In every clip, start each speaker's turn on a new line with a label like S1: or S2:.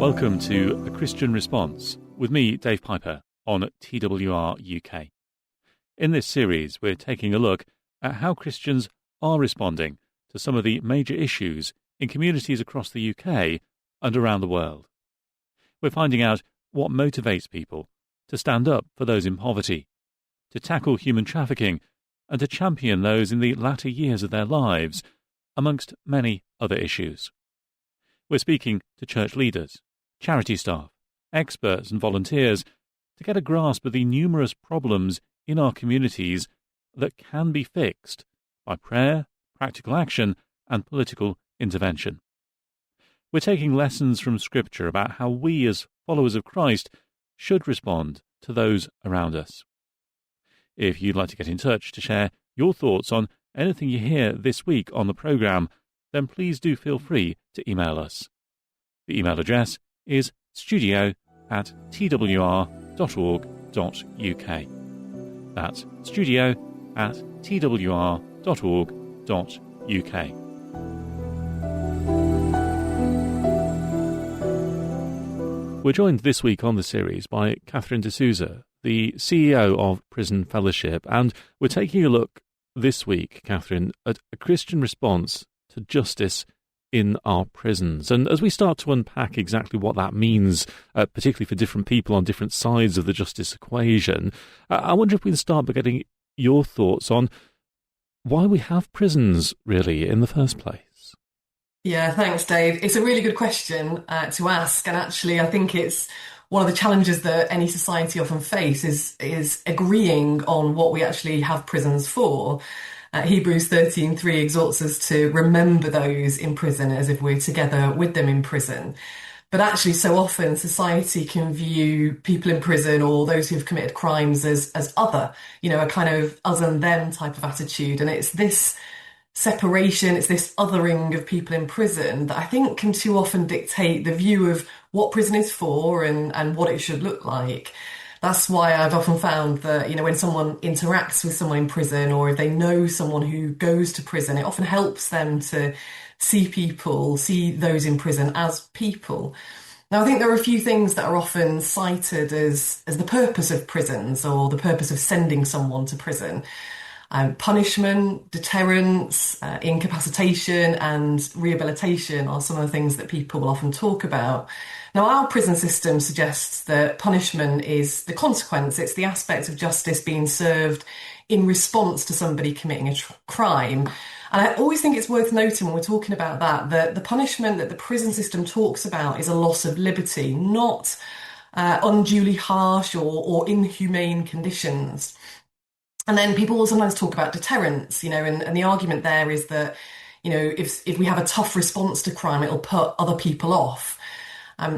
S1: Welcome to A Christian Response with me, Dave Piper, on TWR-UK. In this series, we're taking a look at how Christians are responding to some of the major issues in communities across the UK and around the world. We're finding out what motivates people to stand up for those in poverty, to tackle human trafficking, and to champion those in the latter years of their lives, amongst many other issues. We're speaking to church leaders, charity staff, experts and volunteers to get a grasp of the numerous problems in our communities that can be fixed by prayer, practical action and political intervention. We're taking lessons from Scripture about how we as followers of Christ should respond to those around us. If you'd like to get in touch to share your thoughts on anything you hear this week on the programme, then please do feel free to email us. The email address is studio@twr.org.uk. That's studio@twr.org.uk. We're joined this week on the series by Catherine de Souza, the CEO of Prison Fellowship, and we're taking a look this week, Catherine, at a Christian response to justice in our prisons. And as we start to unpack exactly what that means, particularly for different people on different sides of the justice equation, I wonder if we can start by getting your thoughts on why we have prisons, really, in the first place.
S2: Yeah, thanks, Dave. It's a really good question to ask. And actually, I think it's one of the challenges that any society often faces is agreeing on what we actually have prisons for. Hebrews 13:3 exhorts us to remember those in prison as if we're together with them in prison. But actually, so often society can view people in prison or those who've committed crimes as other, a kind of us and them type of attitude. And it's this separation, it's this othering of people in prison that I think can too often dictate the view of what prison is for and what it should look like. That's why I've often found that, when someone interacts with someone in prison or if they know someone who goes to prison, it often helps them to see those in prison as people. Now, I think there are a few things that are often cited as the purpose of prisons or the purpose of sending someone to prison. Punishment, deterrence, incapacitation and rehabilitation are some of the things that people will often talk about. Now, our prison system suggests that punishment is the consequence. It's the aspect of justice being served in response to somebody committing a crime. And I always think it's worth noting when we're talking about that the punishment that the prison system talks about is a loss of liberty, not unduly harsh or inhumane conditions. And then people will sometimes talk about deterrence, and the argument there is that, if we have a tough response to crime, it'll put other people off.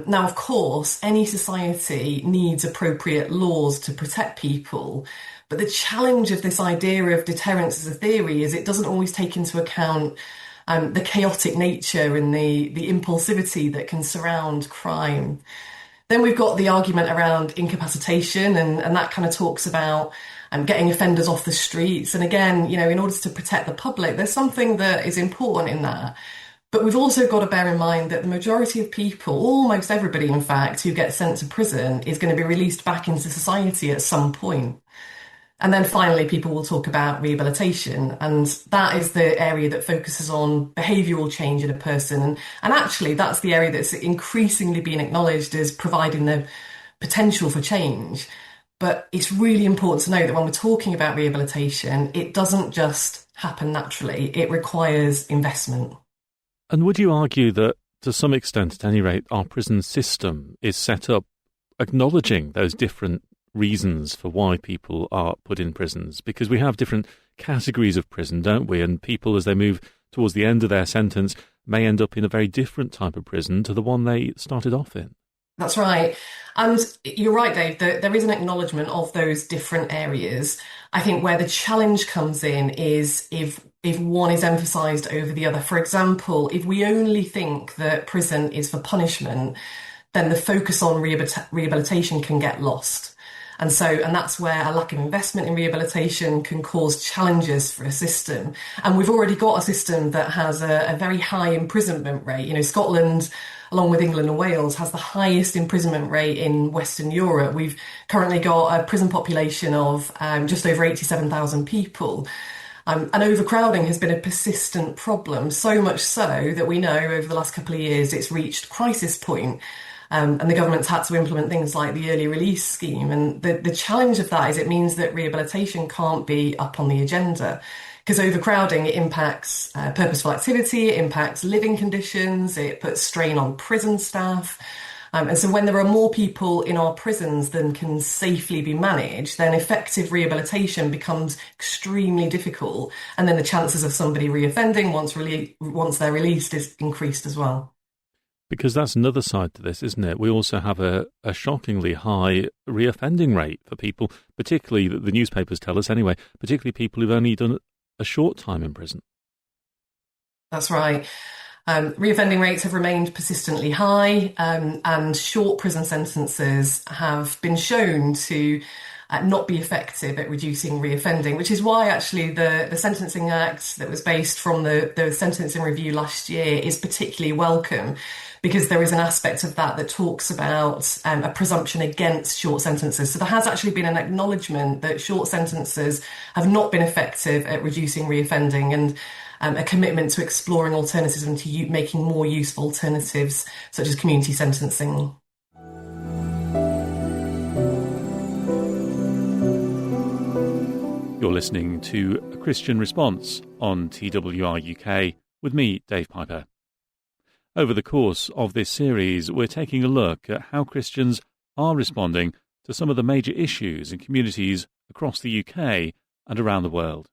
S2: Now, of course, any society needs appropriate laws to protect people. But the challenge of this idea of deterrence as a theory is it doesn't always take into account the chaotic nature and the impulsivity that can surround crime. Then we've got the argument around incapacitation, and that kind of talks about getting offenders off the streets. And again, in order to protect the public, there's something that is important in that. But we've also got to bear in mind that the majority of people, almost everybody in fact, who gets sent to prison is going to be released back into society at some point. And then finally, people will talk about rehabilitation. And that is the area that focuses on behavioural change in a person. And actually, that's the area that's increasingly being acknowledged as providing the potential for change. But it's really important to note that when we're talking about rehabilitation, it doesn't just happen naturally. It requires investment.
S1: And would you argue that, to some extent at any rate, our prison system is set up acknowledging those different reasons for why people are put in prisons? Because we have different categories of prison, don't we? And people, as they move towards the end of their sentence, may end up in a very different type of prison to the one they started off in.
S2: That's right. And you're right, Dave, there is an acknowledgement of those different areas. I think where the challenge comes in is if one is emphasised over the other. For example, if we only think that prison is for punishment, then the focus on rehabilitation can get lost. And that's where a lack of investment in rehabilitation can cause challenges for a system. And we've already got a system that has a very high imprisonment rate. You know, Scotland, along with England and Wales, has the highest imprisonment rate in Western Europe. We've currently got a prison population of just over 87,000 people. And overcrowding has been a persistent problem, so much so that we know over the last couple of years it's reached crisis point. And the government's had to implement things like the early release scheme. And the challenge of that is it means that rehabilitation can't be up on the agenda. Because overcrowding, it impacts purposeful activity, it impacts living conditions, it puts strain on prison staff. And so when there are more people in our prisons than can safely be managed, then effective rehabilitation becomes extremely difficult. And then the chances of somebody reoffending once they're released is increased as well.
S1: Because that's another side to this, isn't it? We also have a shockingly high reoffending rate for people, particularly, the newspapers tell us anyway, particularly people who've only done a short time in prison.
S2: That's right. Reoffending rates have remained persistently high, and short prison sentences have been shown to not be effective at reducing reoffending, which is why actually the Sentencing Act that was based from the sentencing review last year is particularly welcome, because there is an aspect of that talks about a presumption against short sentences. So there has actually been an acknowledgement that short sentences have not been effective at reducing reoffending, and a commitment to exploring alternatives and to making more useful alternatives, such as community sentencing.
S1: You're listening to A Christian Response on TWR-UK with me, Dave Piper. Over the course of this series, we're taking a look at how Christians are responding to some of the major issues in communities across the UK and around the world.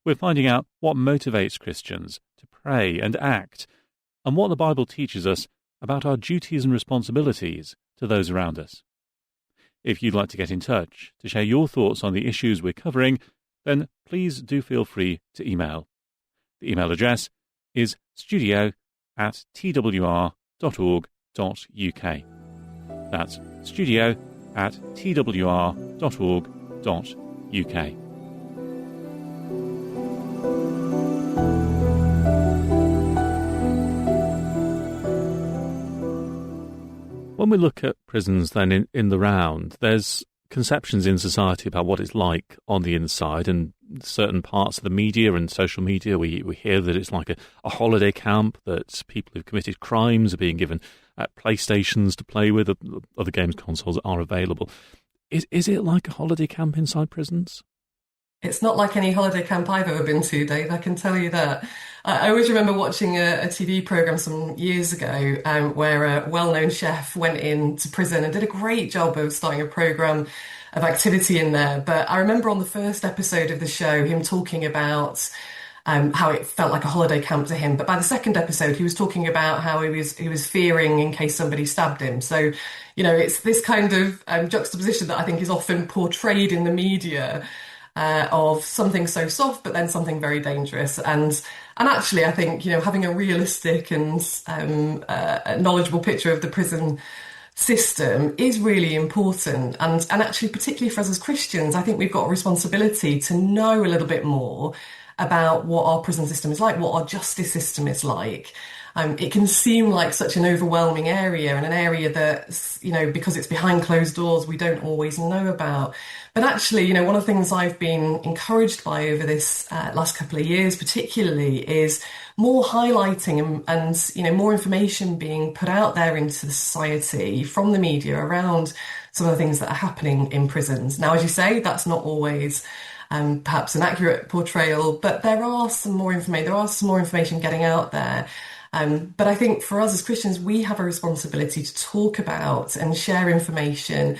S1: We're finding out what motivates Christians to pray and act, and what the Bible teaches us about our duties and responsibilities to those around us. If you'd like to get in touch to share your thoughts on the issues we're covering, then please do feel free to email. The email address is studio@twr.org.uk. That's studio@twr.org.uk. When we look at prisons then in the round, there's conceptions in society about what it's like on the inside, and certain parts of the media and social media, we hear that it's like a holiday camp, that people who've committed crimes are being given PlayStations to play with, other games consoles are available. Is it like a holiday camp inside prisons?
S2: It's not like any holiday camp I've ever been to, Dave, I can tell you that. I always remember watching a TV programme some years ago where a well-known chef went into prison and did a great job of starting a programme of activity in there. But I remember on the first episode of the show him talking about how it felt like a holiday camp to him. But by the second episode, he was talking about how he was fearing in case somebody stabbed him. So, you know, it's this kind of juxtaposition that I think is often portrayed in the media, of something so soft, but then something very dangerous. And actually, I think, you know, having a realistic and a knowledgeable picture of the prison system is really important. And actually, particularly for us as Christians, I think we've got a responsibility to know a little bit more about what our prison system is like, what our justice system is like. It can seem like such an overwhelming area, and an area that, you know, because it's behind closed doors, we don't always know about. But actually, you know, one of the things I've been encouraged by over this last couple of years particularly is more highlighting and, you know, more information being put out there into the society from the media around some of the things that are happening in prisons. Now, as you say, that's not always perhaps an accurate portrayal, but there are some more information getting out there. But I think for us as Christians, we have a responsibility to talk about and share information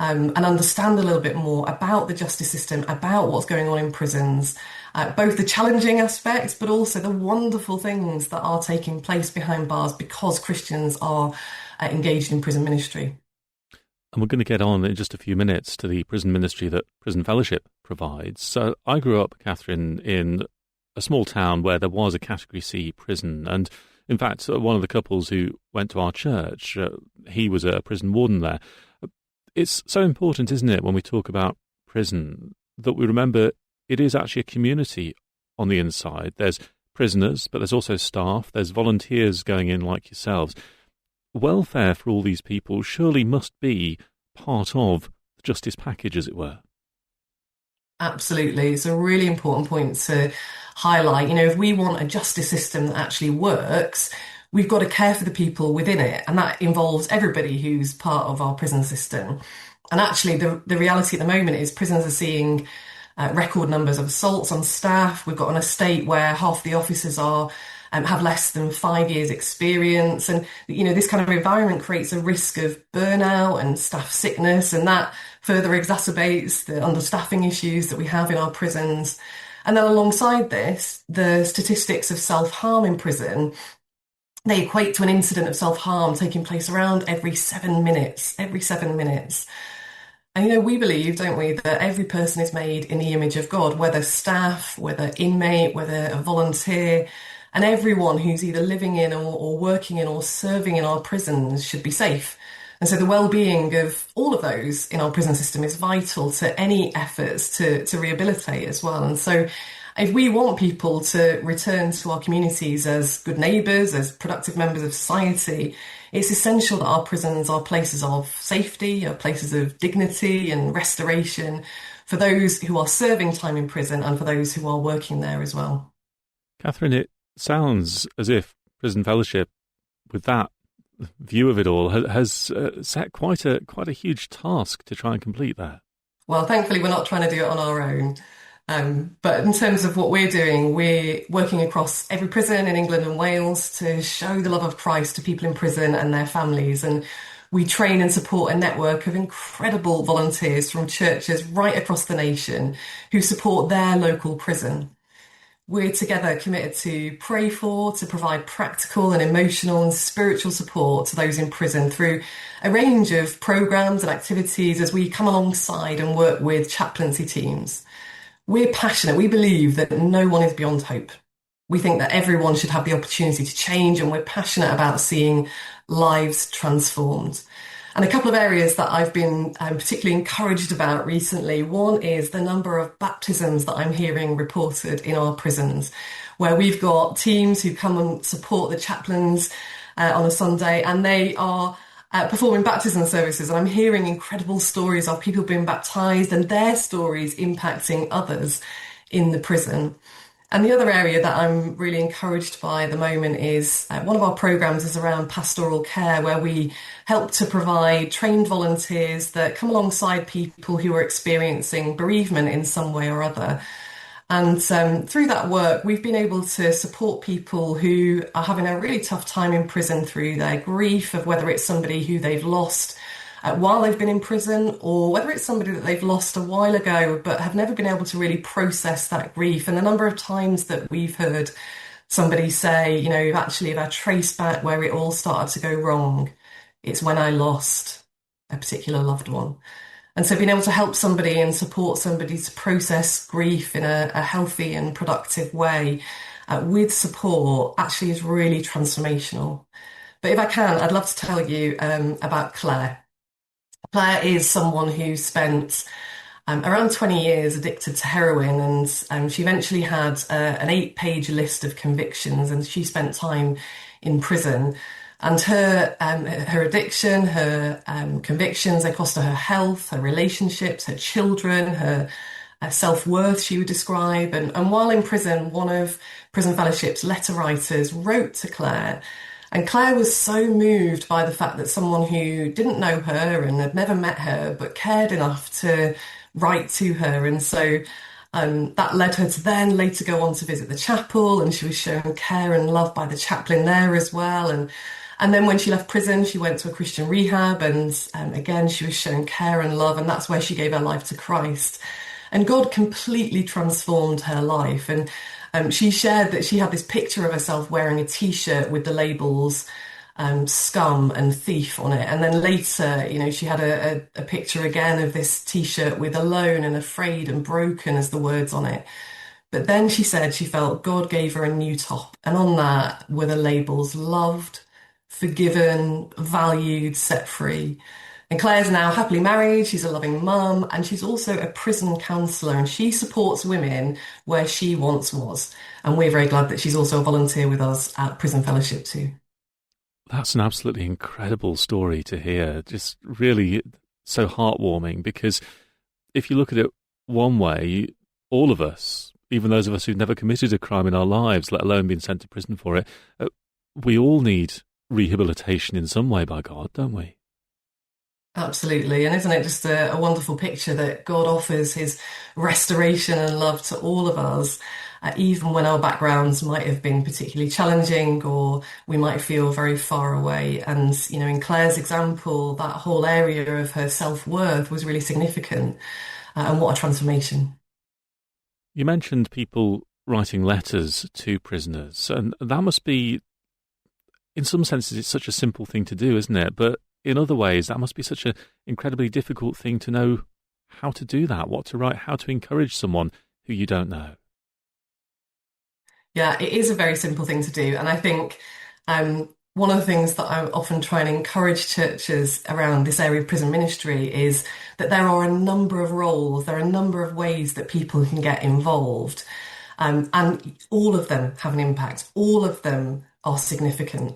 S2: and understand a little bit more about the justice system, about what's going on in prisons, both the challenging aspects, but also the wonderful things that are taking place behind bars because Christians are engaged in prison ministry.
S1: And we're going to get on in just a few minutes to the prison ministry that Prison Fellowship provides. So I grew up, Catherine, in a small town where there was a Category C prison. And in fact, one of the couples who went to our church, he was a prison warden there. It's so important, isn't it, when we talk about prison, that we remember it is actually a community on the inside. There's prisoners, but there's also staff, there's volunteers going in like yourselves. Welfare for all these people surely must be part of the justice package, as it were.
S2: Absolutely. It's a really important point to highlight. If we want a justice system that actually works, we've got to care for the people within it. And that involves everybody who's part of our prison system. And actually, the reality at the moment is prisons are seeing record numbers of assaults on staff. We've got an estate where half the officers have less than 5 years experience. And, this kind of environment creates a risk of burnout and staff sickness, and that further exacerbates the understaffing issues that we have in our prisons. And then alongside this, the statistics of self-harm in prison, they equate to an incident of self-harm taking place around every 7 minutes, And we believe, don't we, that every person is made in the image of God, whether staff, whether inmate, whether a volunteer, and everyone who's either living in or working in or serving in our prisons should be safe. And so the well-being of all of those in our prison system is vital to any efforts to rehabilitate as well. And so if we want people to return to our communities as good neighbours, as productive members of society, it's essential that our prisons are places of safety, are places of dignity and restoration for those who are serving time in prison and for those who are working there as well.
S1: Catherine, it sounds as if Prison Fellowship, with that view of it all, has set quite a huge task to try and complete that.
S2: Well, thankfully, we're not trying to do it on our own. But in terms of what we're doing, we're working across every prison in England and Wales to show the love of Christ to people in prison and their families. And we train and support a network of incredible volunteers from churches right across the nation who support their local prison. We're together committed to pray for, to provide practical and emotional and spiritual support to those in prison through a range of programmes and activities as we come alongside and work with chaplaincy teams. We're passionate. We believe that no one is beyond hope. We think that everyone should have the opportunity to change, and we're passionate about seeing lives transformed. And a couple of areas that I've been particularly encouraged about recently. One is the number of baptisms that I'm hearing reported in our prisons, where we've got teams who come and support the chaplains on a Sunday, and they are performing baptism services. And I'm hearing incredible stories of people being baptised and their stories impacting others in the prison. And the other area that I'm really encouraged by at the moment is one of our programmes is around pastoral care, where we help to provide trained volunteers that come alongside people who are experiencing bereavement in some way or other. And through that work, we've been able to support people who are having a really tough time in prison through their grief of whether it's somebody who they've lost while they've been in prison, or whether it's somebody that they've lost a while ago but have never been able to really process that grief. And the number of times that we've heard somebody say, if I trace back where it all started to go wrong, it's when I lost a particular loved one. And so being able to help somebody and support somebody to process grief in a healthy and productive way with support actually is really transformational. But if I can, I'd love to tell you about Claire. Claire is someone who spent around 20 years addicted to heroin, and she eventually had an 8-page list of convictions, and she spent time in prison. And her addiction, her convictions, they cost her health, her relationships, her children, her self-worth, she would describe. And while in prison, one of Prison Fellowship's letter writers wrote to Claire. And Claire was so moved by the fact that someone who didn't know her and had never met her but cared enough to write to her. And so that led her to then later go on to visit the chapel, and she was shown care and love by the chaplain there as well. And then when she left prison, she went to a Christian rehab, and again, she was shown care and love, and that's where she gave her life to Christ. And God completely transformed her life. And she shared that she had this picture of herself wearing a T-shirt with the labels scum and thief on it. And then later, she had a picture again of this T-shirt with alone and afraid and broken as the words on it. But then she said she felt God gave her a new top. And on that were the labels loved, forgiven, valued, set free. And Claire's now happily married, she's a loving mum, and she's also a prison counsellor, and she supports women where she once was. And we're very glad that she's also a volunteer with us at Prison Fellowship too.
S1: That's an absolutely incredible story to hear. Just really so heartwarming, because if you look at it one way, all of us, even those of us who've never committed a crime in our lives, let alone been sent to prison for it, we all need rehabilitation in some way by God, don't we?
S2: Absolutely. And isn't it just a wonderful picture that God offers his restoration and love to all of us, even when our backgrounds might have been particularly challenging or we might feel very far away. And, in Claire's example, that whole area of her self-worth was really significant. And what a transformation.
S1: You mentioned people writing letters to prisoners, and that must be, in some senses, it's such a simple thing to do, isn't it? But in other ways, that must be such an incredibly difficult thing to know how to do that, what to write, how to encourage someone who you don't know.
S2: Yeah, it is a very simple thing to do. And I think one of the things that I often try and encourage churches around this area of prison ministry is that there are a number of roles, there are a number of ways that people can get involved. And all of them have an impact. All of them are significant.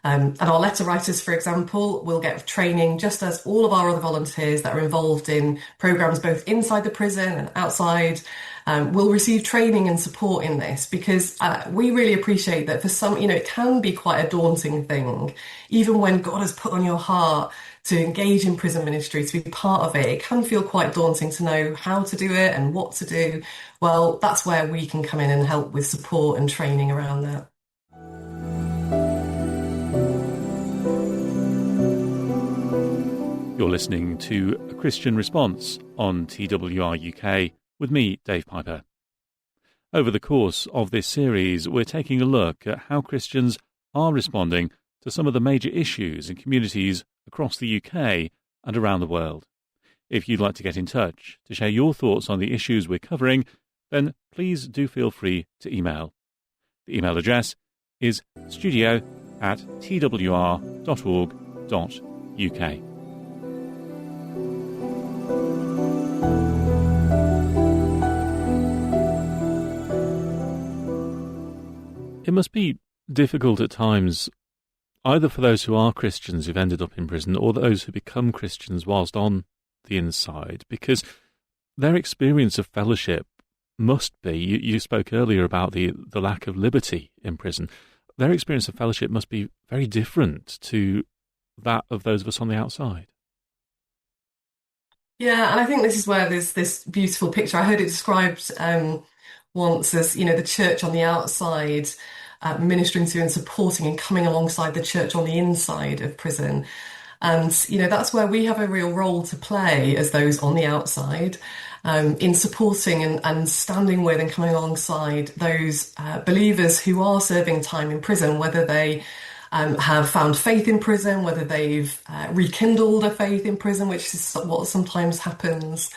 S2: And our letter writers, for example, will get training just as all of our other volunteers that are involved in programmes both inside the prison and outside will receive training and support in this, because we really appreciate that for some, it can be quite a daunting thing. Even when God has put on your heart to engage in prison ministry, to be part of it, it can feel quite daunting to know how to do it and what to do. Well, that's where we can come in and help with support and training around that.
S1: You're listening to A Christian Response on TWR-UK with me, Dave Piper. Over the course of this series, we're taking a look at how Christians are responding to some of the major issues in communities across the UK and around the world. If you'd like to get in touch to share your thoughts on the issues we're covering, then please do feel free to email. The email address is studio@twr.org.uk. It must be difficult at times, either for those who are Christians who've ended up in prison or those who become Christians whilst on the inside, because their experience of fellowship must be, you spoke earlier about the lack of liberty in prison, their experience of fellowship must be very different to that of those of us on the outside.
S2: Yeah, and I think this is where there's this beautiful picture. I heard it described once as, the church on the outside, ministering to and supporting and coming alongside the church on the inside of prison. And, that's where we have a real role to play as those on the outside, in supporting and standing with and coming alongside those believers who are serving time in prison, whether they have found faith in prison, whether they've rekindled a faith in prison, which is what sometimes happens.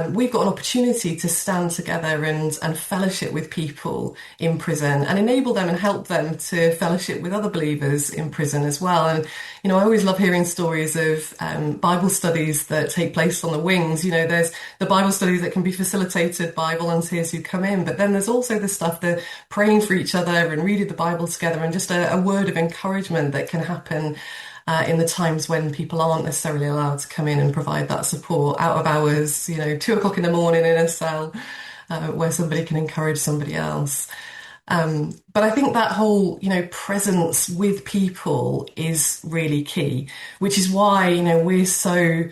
S2: We've got an opportunity to stand together and fellowship with people in prison and enable them and help them to fellowship with other believers in prison as well. And, I always love hearing stories of Bible studies that take place on the wings. There's the Bible studies that can be facilitated by volunteers who come in, but then there's also the stuff, the praying for each other and reading the Bible together, and just a word of encouragement that can happen in the times when people aren't necessarily allowed to come in and provide that support out of hours, 2 o'clock in the morning in a cell, where somebody can encourage somebody else. But I think that whole, presence with people is really key, which is why, we're so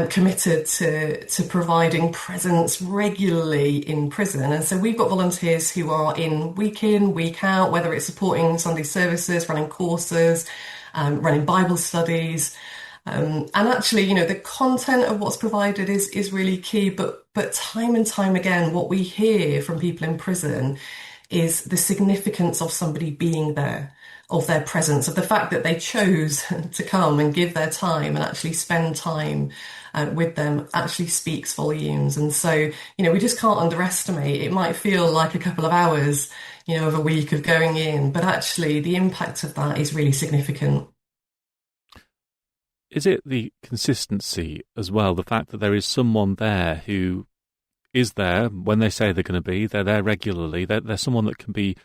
S2: committed to providing presence regularly in prison. And so we've got volunteers who are in, week out, whether it's supporting Sunday services, running courses, running Bible studies. And actually, the content of what's provided is really key. But time and time again, what we hear from people in prison is the significance of somebody being there, of their presence, of the fact that they chose to come and give their time and actually spend time with them actually speaks volumes. And so, we just can't underestimate. It might feel like a couple of hours, of a week of going in, but actually the impact of that is really significant.
S1: is it the consistency as well? The fact that there is someone there who is there when they say they're going to be, they're there regularly, they're someone that can be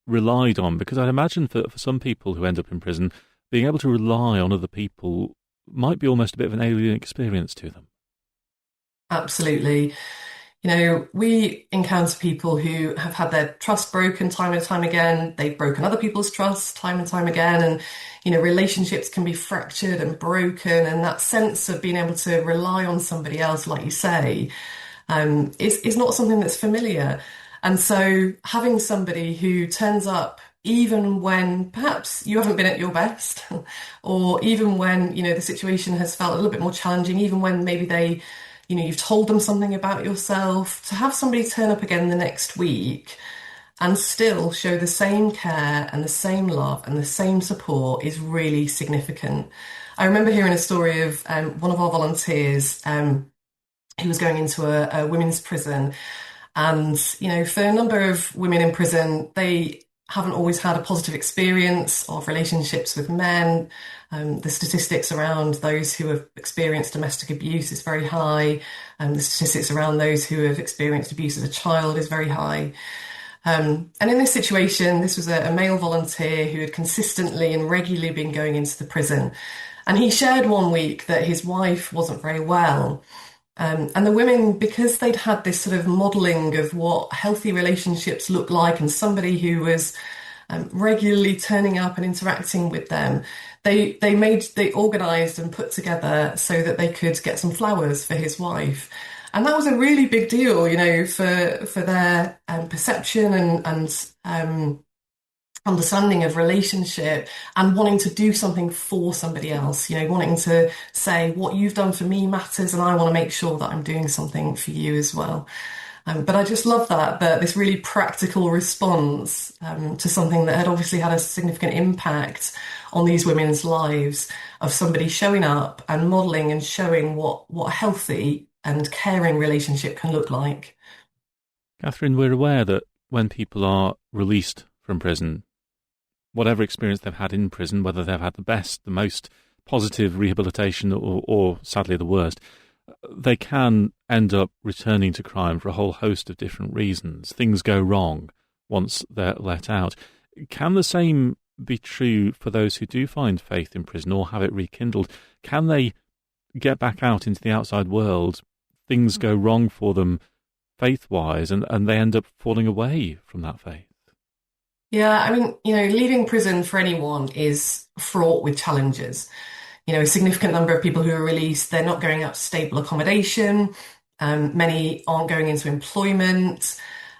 S1: relied on? Because I'd imagine for some people who end up in prison, being able to rely on other people might be almost a bit of an alien experience to them.
S2: Absolutely. We encounter people who have had their trust broken time and time again. They've broken other people's trust time and time again. And, relationships can be fractured and broken. And that sense of being able to rely on somebody else, like you say, is not something that's familiar. And so having somebody who turns up even when perhaps you haven't been at your best, or even when, the situation has felt a little bit more challenging, even when maybe you've told them something about yourself, to have somebody turn up again the next week and still show the same care and the same love and the same support is really significant. I remember hearing a story of one of our volunteers who was going into a women's prison. And, for a number of women in prison, they haven't always had a positive experience of relationships with men. The statistics around those who have experienced domestic abuse is very high. The statistics around those who have experienced abuse as a child is very high. And in this situation, this was a male volunteer who had consistently and regularly been going into the prison. And he shared one week that his wife wasn't very well. And the women, because they'd had this sort of modelling of what healthy relationships look like and somebody who was regularly turning up and interacting with them, they organised and put together so that they could get some flowers for his wife. And that was a really big deal, for their perception and understanding of relationship and wanting to do something for somebody else, wanting to say what you've done for me matters and I want to make sure that I'm doing something for you as well. But I just love that this really practical response to something that had obviously had a significant impact on these women's lives, of somebody showing up and modelling and showing what a healthy and caring relationship can look like.
S1: Catherine, we're aware that when people are released from prison, whatever experience they've had in prison, whether they've had the best, the most positive rehabilitation or sadly the worst, they can end up returning to crime for a whole host of different reasons. Things go wrong once they're let out. Can the same be true for those who do find faith in prison or have it rekindled? Can they get back out into the outside world, things go wrong for them faith-wise, and they end up falling away from that faith?
S2: Yeah, I mean, leaving prison for anyone is fraught with challenges. A significant number of people who are released, they're not going out to stable accommodation. Many aren't going into employment.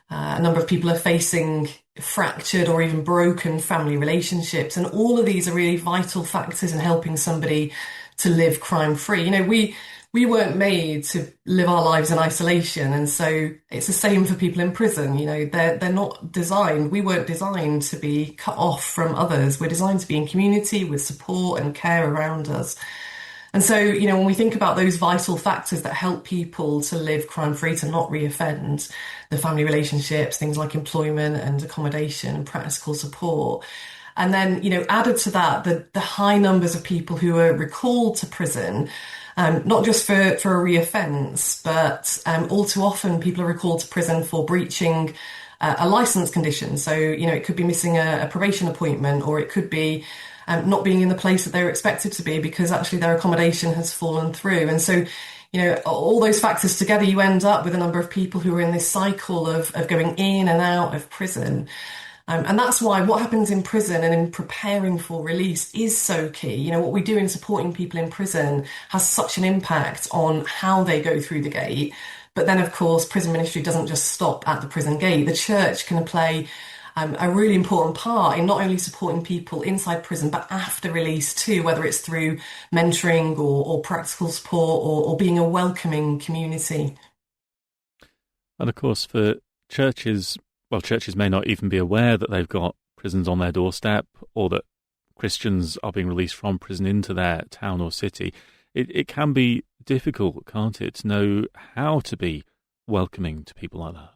S2: A number of people are facing fractured or even broken family relationships. And all of these are really vital factors in helping somebody to live crime-free. We weren't made to live our lives in isolation. And so it's the same for people in prison. They're not designed. We weren't designed to be cut off from others. We're designed to be in community with support and care around us. And so, when we think about those vital factors that help people to live crime-free, to not reoffend, the family relationships, things like employment and accommodation and practical support. And then, added to that, the high numbers of people who are recalled to prison, not just for a reoffence, but all too often people are recalled to prison for breaching a licence condition. So, it could be missing a probation appointment, or it could be not being in the place that they were expected to be because actually their accommodation has fallen through. And so, all those factors together, you end up with a number of people who are in this cycle of going in and out of prison. And that's why what happens in prison and in preparing for release is so key. What we do in supporting people in prison has such an impact on how they go through the gate. But then, of course, prison ministry doesn't just stop at the prison gate. The church can play a really important part in not only supporting people inside prison, but after release too, whether it's through mentoring or practical support or being a welcoming community.
S1: And of course, for churches, churches may not even be aware that they've got prisons on their doorstep or that Christians are being released from prison into their town or city. It can be difficult, can't it, to know how to be welcoming to people like that?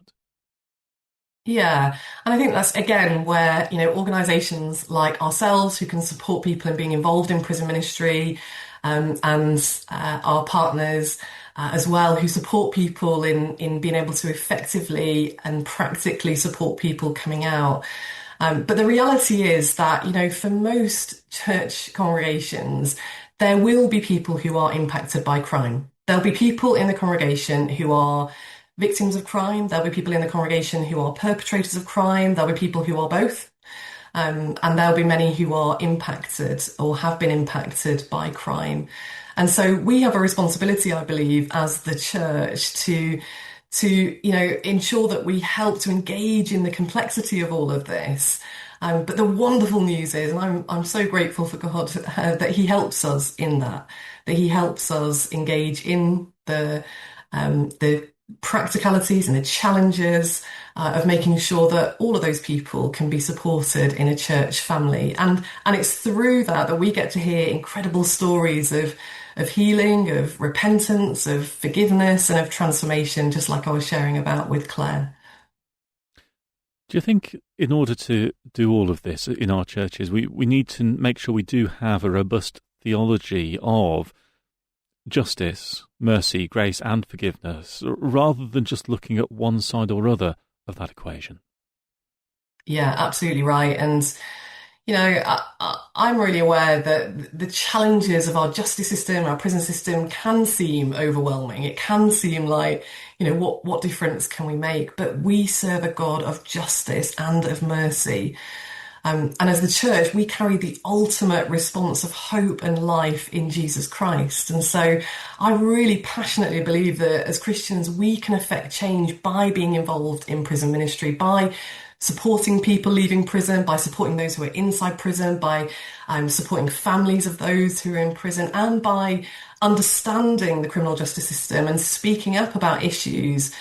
S2: Yeah, and I think that's, again, where, organisations like ourselves who can support people in being involved in prison ministry, and our partners as well, who support people in being able to effectively and practically support people coming out. But the reality is that, for most church congregations, there will be people who are impacted by crime. There'll be people in the congregation who are victims of crime. There'll be people in the congregation who are perpetrators of crime. There'll be people who are both. And there'll be many who are impacted or have been impacted by crime. And so we have a responsibility, I believe, as the church to ensure that we help to engage in the complexity of all of this. But the wonderful news is, and I'm so grateful for God that He helps us in that He helps us engage in the practicalities and the challenges of making sure that all of those people can be supported in a church family. And it's through that we get to hear incredible stories of healing, of repentance, of forgiveness, and of transformation, just like I was sharing about with Claire.
S1: Do you think in order to do all of this in our churches, we need to make sure we do have a robust theology of justice, mercy, grace, and forgiveness, rather than just looking at one side or other of that equation?
S2: Yeah, absolutely right. And, I'm really aware that the challenges of our justice system, our prison system can seem overwhelming. It can seem like, what difference can we make? But we serve a God of justice and of mercy. And as the church, we carry the ultimate response of hope and life in Jesus Christ. And so I really passionately believe that as Christians, we can affect change by being involved in prison ministry, by supporting people leaving prison, by supporting those who are inside prison, by supporting families of those who are in prison, and by understanding the criminal justice system and speaking up about issues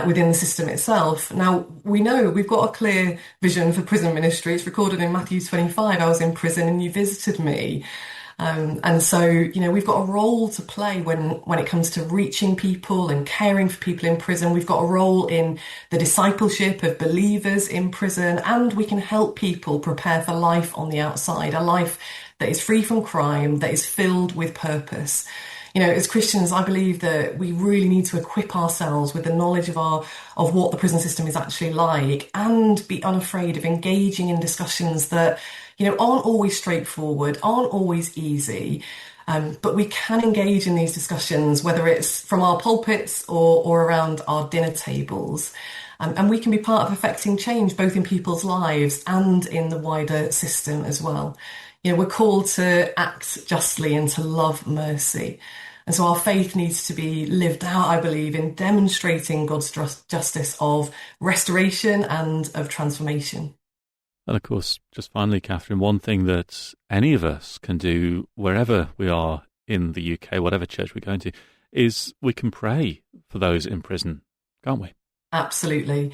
S2: within the system itself. Now, we know we've got a clear vision for prison ministry. It's recorded in Matthew 25. I was in prison and you visited me. And so, we've got a role to play when it comes to reaching people and caring for people in prison. We've got a role in the discipleship of believers in prison, and we can help people prepare for life on the outside, a life that is free from crime, that is filled with purpose. As Christians, I believe that we really need to equip ourselves with the knowledge of what the prison system is actually like, and be unafraid of engaging in discussions that, aren't always straightforward, aren't always easy. But we can engage in these discussions, whether it's from our pulpits or around our dinner tables. And we can be part of affecting change, both in people's lives and in the wider system as well. We're called to act justly and to love mercy. And so our faith needs to be lived out, I believe, in demonstrating God's justice of restoration and of transformation.
S1: And of course, just finally, Catherine, one thing that any of us can do wherever we are in the UK, whatever church we're going to, is we can pray for those in prison, can't we?
S2: Absolutely.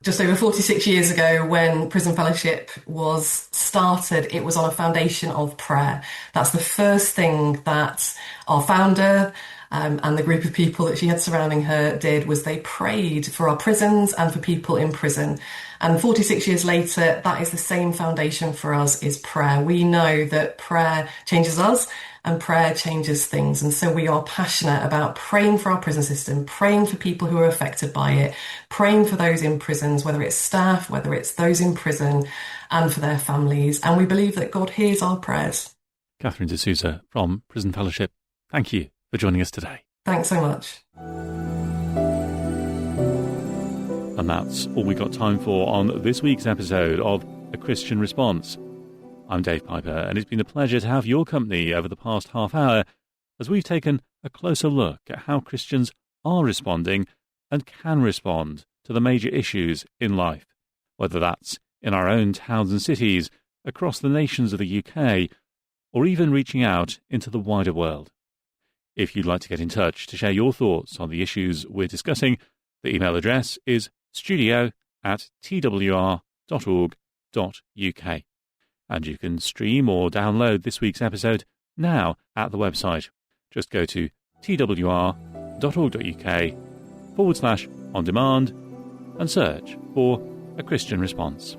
S2: Just over 46 years ago, when Prison Fellowship was started, it was on a foundation of prayer. That's the first thing that our founder and the group of people that she had surrounding her did, was they prayed for our prisons and for people in prison. And 46 years later, that is the same foundation for us, is prayer. We know that prayer changes us and prayer changes things. And so we are passionate about praying for our prison system, praying for people who are affected by it, praying for those in prisons, whether it's staff, whether it's those in prison, and for their families. And we believe that God hears our prayers.
S1: Catherine de Souza from Prison Fellowship, thank you for joining us today.
S2: Thanks so much.
S1: And that's all we got time for on this week's episode of A Christian Response. I'm Dave Piper, and it's been a pleasure to have your company over the past half hour as we've taken a closer look at how Christians are responding and can respond to the major issues in life, whether that's in our own towns and cities, across the nations of the UK, or even reaching out into the wider world. If you'd like to get in touch to share your thoughts on the issues we're discussing, the email address is studio@twr.org.uk. And you can stream or download this week's episode now at the website. Just go to twr.org.uk/on-demand and search for A Christian Response.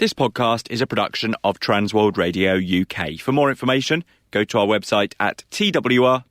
S3: This podcast is a production of Transworld Radio UK. For more information, go to our website at twr.org.uk.